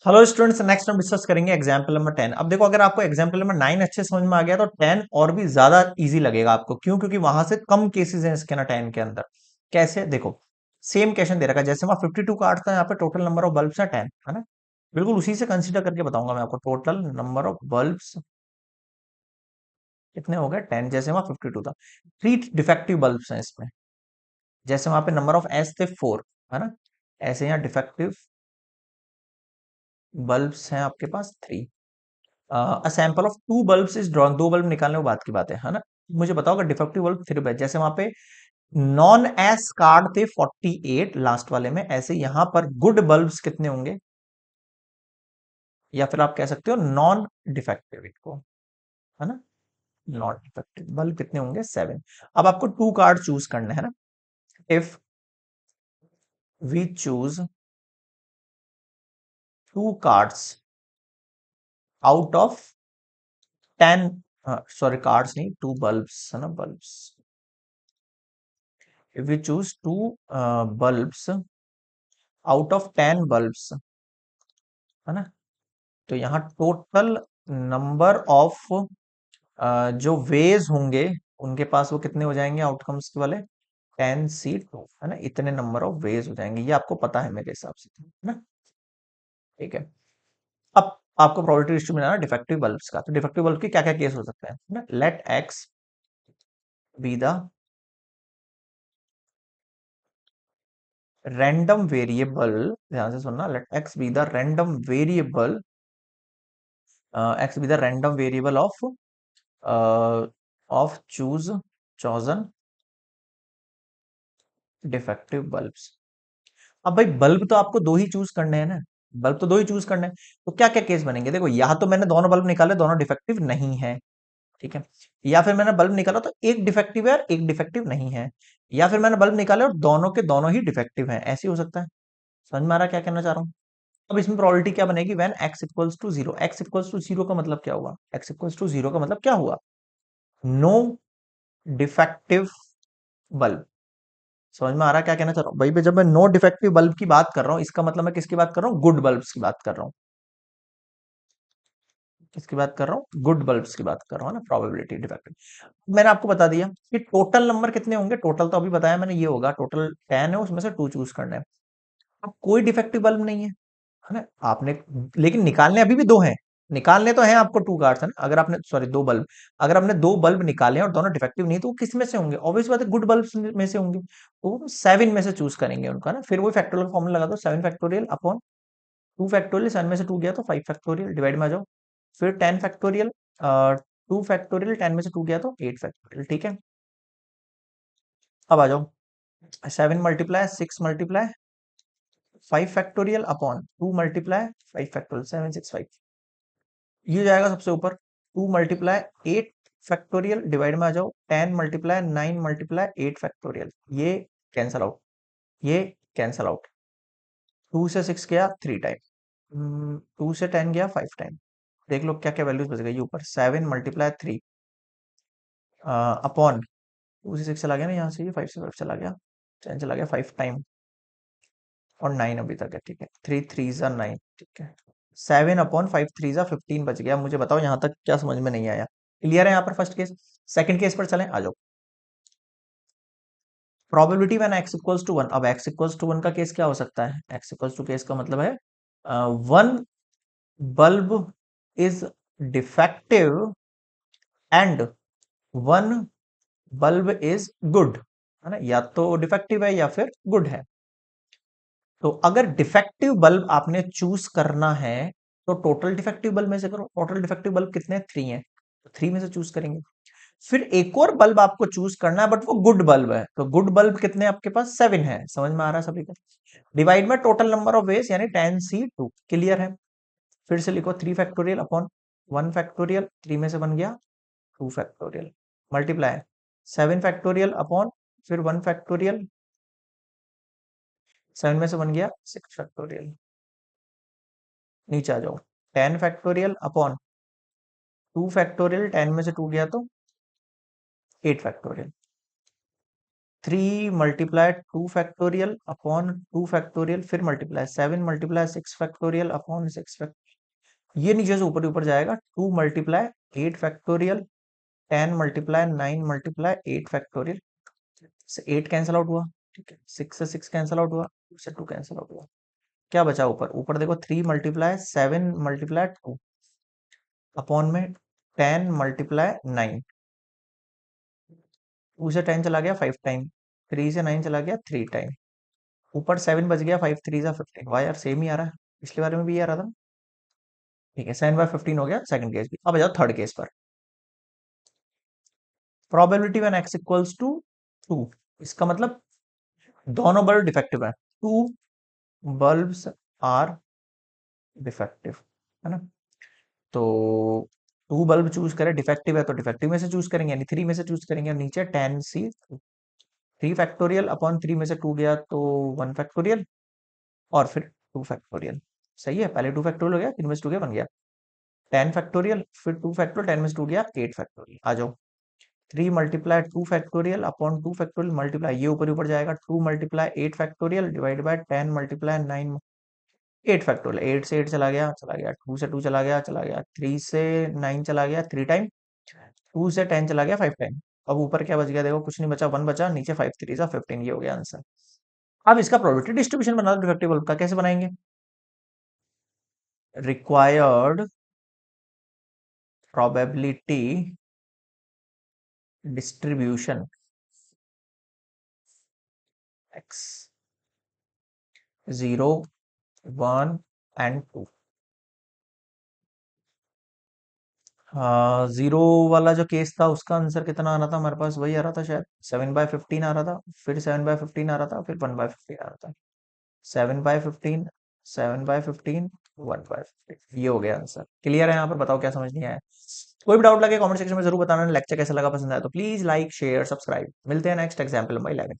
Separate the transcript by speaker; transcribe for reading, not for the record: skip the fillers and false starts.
Speaker 1: Hello students, next हम discuss करेंगे example number 10। अब देखो, अगर आपको एग्जाम्पल नंबर 9 अच्छे समझ में आ गया तो 10 और भी ज्यादा इजी लगेगा आपको। क्यों? क्योंकि वहां से कम केसेस हैं इसके ना 10 के अंदर। कैसे? देखो, सेम क्वेश्चन दे रखा है। जैसे वहां 52 का अर्थ था, यहाँ पे टोटल नंबर ऑफ बल्ब्स है 10, है ना। बिल्कुल उसी से कंसीडर करके बताऊंगा मैं आपको। टोटल नंबर ऑफ बल्ब्स कितने हो गए? 10। जैसे वहां 52 था, 3 डिफेक्टिव बल्ब्स हैं इसमें। जैसे वहां पे नंबर ऑफ एस थे 4, है ना। ऐसे यहाँ डिफेक्टिव बल्ब्स हैं आपके पास 3। A sample of 2 bulbs is drawn. 2 bulb निकालने वो बात की बात है ना। मुझे बताओ अगर डिफेक्टिव बल्ब 3 है, जैसे वहां पे नॉन एस कार्ड थे 48 लास्ट वाले में, ऐसे यहां पर गुड बल्ब्स कितने होंगे? या फिर आप कह सकते हो नॉन डिफेक्टिव इनको, है ना। नॉन डिफेक्टिव बल्ब कितने होंगे? 7। अब आपको 2 कार्ड चूज करने हैं ना। If we choose 2 cards out of 10, sorry cards नहीं, 2 बल्ब्स है ना, bulbs. If we choose 2 bulbs out of 10 bulbs, है ना। तो यहाँ टोटल नंबर ऑफ जो वेज होंगे उनके पास वो कितने हो जाएंगे आउटकम्स के वाले? 10C2, है ना। इतने नंबर ऑफ वेज हो जाएंगे, ये आपको पता है मेरे हिसाब से, है ना। ठीक है। अब आपको प्रोबेबिलिटी रेशियो मिला ना डिफेक्टिव बल्ब्स का। तो डिफेक्टिव बल्ब के क्या क्या केस हो सकते हैं ना। Let X be the random variable. ध्यान से सुनना, let X be the random variable, X be the random variable of choose chosen defective bulbs. अब भाई बल्ब तो आपको 2 ही चूज करने हैं ना। बल्ब तो 2 ही चूज करने हैं। तो क्या क्या केस बनेंगे? देखो, या तो मैंने दोनों बल्ब निकाले, दोनों डिफेक्टिव नहीं है, ठीक है। या फिर मैंने बल्ब निकाला तो एक डिफेक्टिव है और एक डिफेक्टिव नहीं है। या फिर मैंने बल्ब निकाले और दोनों के दोनों ही डिफेक्टिव हैं। ऐसे हो सकता है। समझ में आ रहा है क्या कहना चाह रहा हूँ? अब इसमें प्रोबेबिलिटी क्या बनेगी? When x equals to 0। x equals to 0 का मतलब क्या हुआ? x इक्वल्स टू 0 का मतलब क्या हुआ? No defective bulb. समझ में आ रहा है क्या कहना चाह रहा हूँ? भाई जब मैं नो डिफेक्टिव बल्ब की बात कर रहा हूँ, इसका मतलब मैं किसकी बात कर रहा हूँ? गुड बल्ब्स की बात कर रहा हूँ। किसकी बात कर रहा हूँ? गुड बल्ब्स की बात कर रहा हूँ ना। प्रोबेबिलिटी डिफेक्टिव मैंने आपको बता दिया कि टोटल नंबर कितने होंगे। टोटल तो अभी बताया मैंने, ये होगा टोटल 10 है, उसमें से 2 चूज करना है। अब कोई डिफेक्टिव बल्ब नहीं है ना आपने। लेकिन निकालने अभी भी 2 हैं। निकालने तो हैं आपको 2 कार्ड्स, है ना। अगर आपने, सॉरी, 2 बल्ब, अगर आपने 2 बल्ब निकाले और दोनों डिफेक्टिव नहीं, तो वो किस में से होंगे? ऑब्वियस बात है, गुड बल्ब में से होंगे। तो 7 में से चूज करेंगे उनका ना। फिर वो फैक्टोरियल फॉर्मूला लगा दो, 7 फैक्टोरियल अपॉन 2 फैक्टोरियल। 7 में से 2 गया तो 5 फैक्टोरियल, डिवाइड में आ जाओ। फिर 10 फैक्टोरियल, 2 फैक्टोरियल, 10 में से 2 गया तो 8 फैक्टोरियल, ठीक है। अब आ जाओ, 7 multiply 6 multiply 5 factorial upon 2 multiply 5 factorial, 765। ये जाएगा सबसे ऊपर। 2 मल्टीप्लाई 8 फैक्टोरियल, डिवाइड में आ जाओ। 10 मल्टीप्लाई 9 मल्टीप्लाई 8 फैक्टोरियल, ये कैंसल आउट, ये कैंसल आउट। 2 से 6 गया 3 टाइम, 2 से 10 गया 5 टाइम। देख लो क्या क्या वैल्यूज बच गई ऊपर। 7 मल्टीप्लाई 3 अपॉन 2 से 6 चला गया ना, यहाँ से ये 5 से 5 चला गया, 10 चला गया 5 टाइम, और 9 अभी तक है, ठीक है। 3 3 जा 9, ठीक है। 7 अपॉन 5 3 जा 15 बच गया। मुझे बताओ यहाँ तक क्या समझ में नहीं आया? क्लियर है यहाँ पर फर्स्ट केस? सेकंड केस पर चलें, आ जाओ। Probability when x equals to 1। अब x इक्वल्स टू 1 का केस क्या हो सकता है? x इक्वल्स टू केस का मतलब है one bulb is defective and one bulb is good, है ना। या तो डिफेक्टिव है या फिर गुड है। तो अगर डिफेक्टिव बल्ब आपने चूज करना है तो टोटल डिफेक्टिव बल्ब में से करो। टोटल डिफेक्टिव बल्ब कितने? 3 है, तो 3 में से चूज करेंगे। फिर एक और बल्ब आपको चूज करना है, बट वो गुड बल्ब है। तो गुड बल्ब कितने आपके पास? 7 है। समझ में आ रहा है सभी को? डिवाइड में टोटल नंबर ऑफ वेज, यानी 10C2। क्लियर है? फिर से लिखो, 3 फैक्टोरियल अपॉन 1 फैक्टोरियल, 3 में से बन गया 2 फैक्टोरियल, मल्टीप्लाई 7 फैक्टोरियल अपॉन फिर 1 फैक्टोरियल, 7 में से बन गया 6 फैक्टोरियल। नीचे आ जाओ, 10 फैक्टोरियल अपॉन 2 फैक्टोरियल, 10 में से 2 गया तो 8 factorial. 3 multiply 2 factorial upon 2 factorial, फिर multiply 7 multiply 6 factorial upon 6 factorial. ये नीचे से ऊपर ऊपर जाएगा। 2 multiply 8 factorial, 10 multiply 9 multiply 8 factorial से 8 कैंसिल आउट हुआ। ठीक है, 6 से 6 कैंसिल आउट हुआ, 2 से 2 कैंसिल आउट हुआ। क्या बचा ऊपर? ऊपर देखो 3 मल्टीप्लाई 7 मल्टीप्लाई 2 अपॉन में 10 मल्टीप्लाई 9। 2 से 10 चला गया 5 टाइम, 3 से 9 चला गया 3 टाइम, ऊपर 7 बच गया, 5 3 जा 15। वाह यार, सेम ही आ रहा है, पिछले बारे में भी ये आ रहा था। ठीक है, 7/15 हो गया सेकंड केस भी। अब आ जाओ थर्ड केस पर। Probability when x equals to 2, इसका मतलब दोनों बल्ब डिफेक्टिव है। 2 बल्ब्स आर डिफेक्टिव, है ना। तो 2 बल्ब चूज करें, डिफेक्टिव है तो डिफेक्टिव में से चूज करेंगे, यानी 3 में से चूज करेंगे। और नीचे 10C 3 फैक्टोरियल अपॉन 3 में से 2 गया तो 1 फैक्टोरियल, और फिर 2 फैक्टोरियल। सही है, पहले 2 फैक्टोरियल हो गया, 3 में से 2 गया, बन गया 10 फैक्टोरियल, फिर 2 फैक्टोरियल, 10 में से 2 गया 8 फैक्टोरियल। आ जाओ, 3 multiply 2 factorial upon 2 factorial multiply, ये ऊपर ऊपर जाएगा, 2 multiply 8 factorial divide by 10 multiply 9 8 factorial. 8 से 8 चला गया, चला गया, 2 से 2 चला गया, चला गया, 3 से 9 चला गया 3 टाइम, 2 से 10 चला गया 5 टाइम। अब ऊपर क्या बच गया? देखो कुछ नहीं बचा, 1 बचा, नीचे 5 3 जा 15। ये हो गया आंसर। अब इसका प्रोबेबिलिटी डिस्ट्रीब्यूशन बना दो डिफेक्टिव बल्ब का। कैसे बनाएंगे? Required probability distribution x 0 1 and 2। हाँ, 0 वाला जो केस था उसका आंसर कितना आ रहा था हमारे पास? वही आ रहा था शायद, 7/15 आ रहा था, फिर 7/15 आ रहा था, फिर 1/15 आ रहा था। 7/15, 7/15, 1/15, ये हो गया आंसर। क्लियर है यहाँ पर? बताओ क्या समझ नहीं आया। कोई भी डाउट लगे कमेंट सेक्शन में जरूर बताना। लेक्चर कैसा लगा, पसंद आया तो प्लीज लाइक शेयर सब्सक्राइब। मिलते हैं नेक्स्ट एग्जाम्पल नंबर 11।